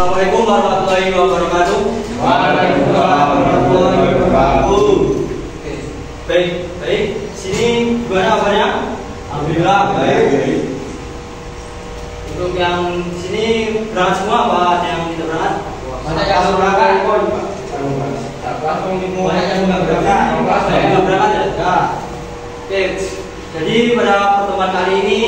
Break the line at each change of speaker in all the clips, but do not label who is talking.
Assalamualaikum warahmatullahi wabarakatuh.
Waalaikumsalam warahmatullahi wabarakatuh.
Baik. Sini gimana kabarnya? Alhamdulillah baik. Untuk yang sini berangkat semua apa ada yang tidak berangkat?
Banyak yang berangkat. Banyak yang nggak berangkat.
Ya. Oke. Jadi pada pertemuan kali ini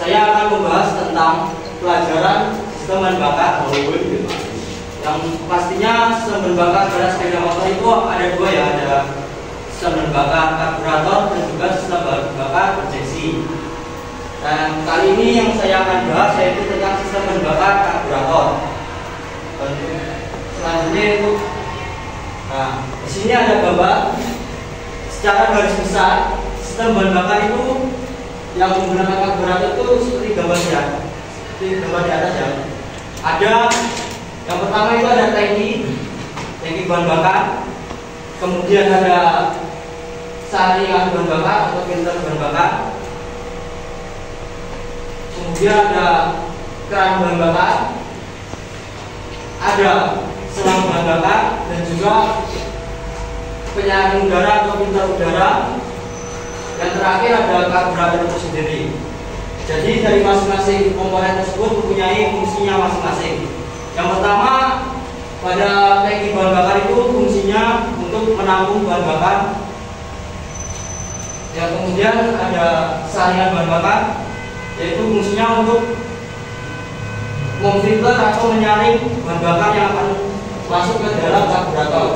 saya akan membahas tentang pelajaran sistem bahan bakar. Yang pastinya sistem bahan bakar pada sepeda motor itu ada dua ya, ada sistem bahan bakar karburator dan juga sistem bahan bakar injeksi. Dan kali ini yang saya akan bahas yaitu tentang sistem bahan bakar karburator. Selanjutnya itu, nah di sini ada gambar secara garis besar sistem bahan bakar itu yang menggunakan karburator itu seperti gambar ya. Di gambar di atas ya, ada yang pertama itu ada tangki bahan bakar, kemudian ada saringan bahan bakar atau filter bahan bakar, kemudian ada keran bahan bakar, ada selang bahan bakar, dan juga penyaring udara atau filter udara. Yang terakhir ada karburator itu sendiri. Jadi dari masing-masing komponen tersebut mempunyai fungsinya masing-masing. Yang pertama, pada tangki bahan bakar itu fungsinya untuk menampung bahan bakar. Yang kemudian ada saringan bahan bakar, yaitu fungsinya untuk memfilter atau menyaring bahan bakar yang akan masuk ke dalam karburator.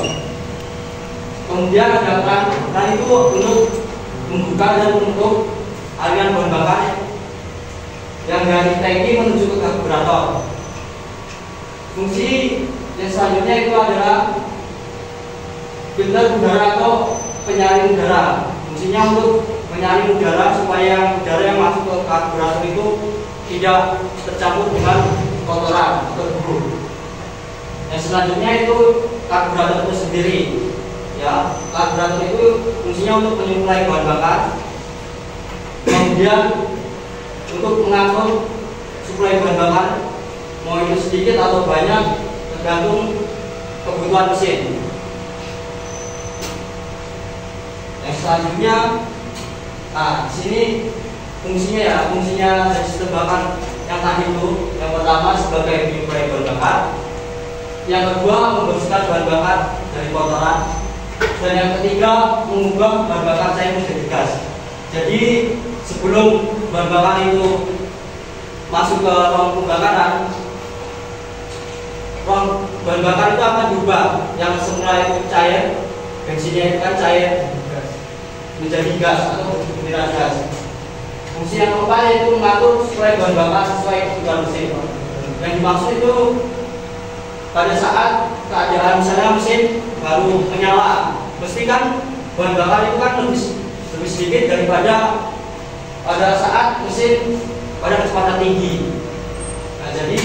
Kemudian ada keran itu untuk membuka dan menutup aliran bahan bakar yang dari tangki menuju ke karburator. Fungsi yang selanjutnya itu adalah filter udara atau penyaring udara. Fungsinya untuk menyaring udara supaya udara yang masuk ke karburator itu tidak tercampur dengan kotoran atau debu. Yang selanjutnya itu karburator itu sendiri. Ya, karburator itu fungsinya untuk menyuplai bahan bakar, kemudian untuk mengatur suplai bahan bakar, mau itu sedikit atau banyak tergantung kebutuhan mesin. Yang selanjutnya, nah di sini fungsinya dari sistem bakar yang tadi itu, yang pertama sebagai penyuplai bahan bakar, yang kedua membersihkan bahan bakar dari kotoran, dan yang ketiga mengubah bahan bakar cair menjadi gas. Jadi sebelum bahan bakar itu masuk ke ruang pembakaran, ruang bahan bakar itu akan berubah. Yang semula itu cair, bensinnya itu kan cair menjadi gas atau butiran gas. Fungsi yang keempat yaitu mengatur supaya bahan bakar sesuai kebutuhan mesin. Yang dimaksud itu pada saat keadaan misalnya mesin baru menyala, mesti kan bahan bakar itu kan lebih sedikit daripada pada saat mesin pada kecepatan tinggi. Nah, jadi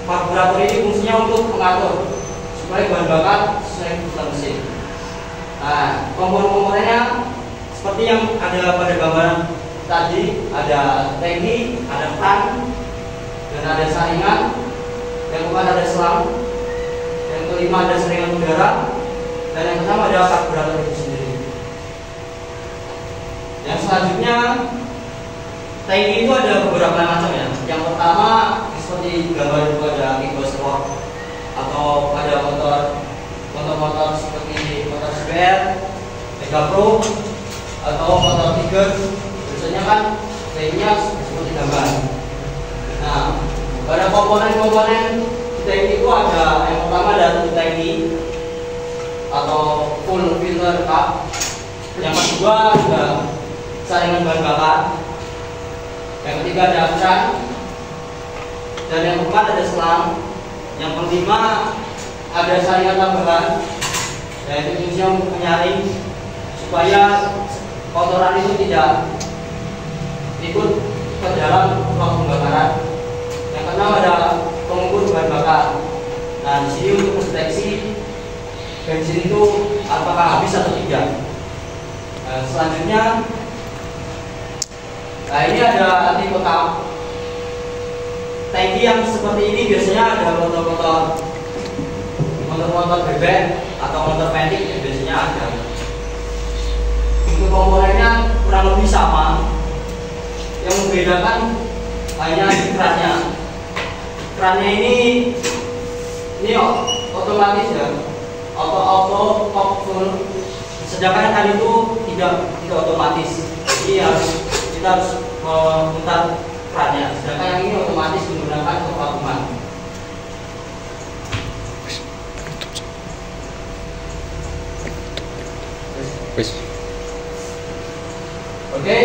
karburator ini fungsinya untuk mengatur supaya bahan bakar sesuai kebutuhan mesin. Nah, komponen-komponennya seperti yang ada pada gambar tadi, ada tangki, ada keran, dan ada saringan. Yang keempat ada selang, yang kelima ada saringan udara, dan yang keenam ada karburator itu sendiri. Yang selanjutnya, tangki itu ada beberapa macam ya. Yang pertama seperti gambar itu ada Eco Sport atau ada motor seperti motor spare, Mega Pro atau motor Tiger. Biasanya kan tangkinya seperti gambar. Nah, pada komponen-komponen tangki itu ada yang pertama ada tangki atau full filter cup. Yang kedua ada saringan bahan bakar. Yang ketiga ada keran. Dan yang keempat ada selang. Yang kelima ada saringan tambahan, yaitu fungsinya untuk menyaring supaya kotoran itu tidak ikut ke dalam ruang pembakaran. Yang keenam ada pengukur bahan bakar. Nah, di sini untuk mendeteksi bensin itu apakah habis atau tidak. Nah, selanjutnya, nah ini ada tipe cup. tangki yang seperti ini biasanya ada motor bebek atau motor metik yang biasanya ada. Untuk komponennya kurang lebih sama. Yang membedakan hanya kerannya. Kerannya ini otomatis ya, auto pop full. Sedangkan kan itu tidak otomatis. Jadi kita harus memutar kerannya. Sedangkan yang ini otomatis menggunakan vakuuman. Oke.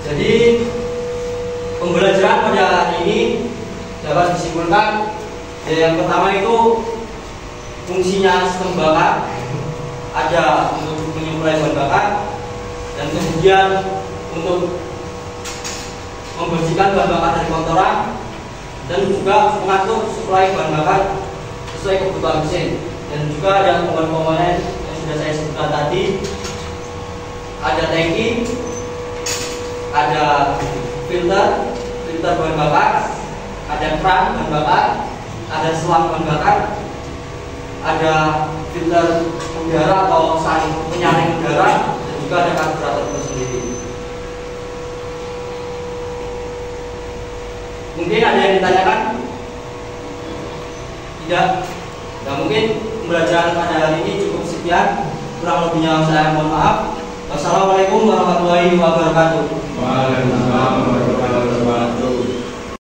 Jadi pembelajaran pada hari ini dapat disimpulkan yang pertama itu fungsinya sistem bakar ada untuk menyuplai bahan bakar dan kemudian untuk membersihkan bahan bakar dari kotoran dan juga mengatur suplai bahan bakar sesuai kebutuhan mesin. Dan juga ada komponen-komponen yang sudah saya sebutkan tadi, ada tangki, ada filter bahan bakar, ada keran bahan bakar, ada selang bahan bakar, ada filter udara atau penyaring udara, dan juga ada karburator itu sendiri. Mungkin ada yang ditanyakan? Tidak? Nah, mungkin pembelajaran pada hari ini cukup sekian. Kurang lebihnya saya mohon maaf. Wassalamualaikum warahmatullahi wabarakatuh.
Waalaikumsalam.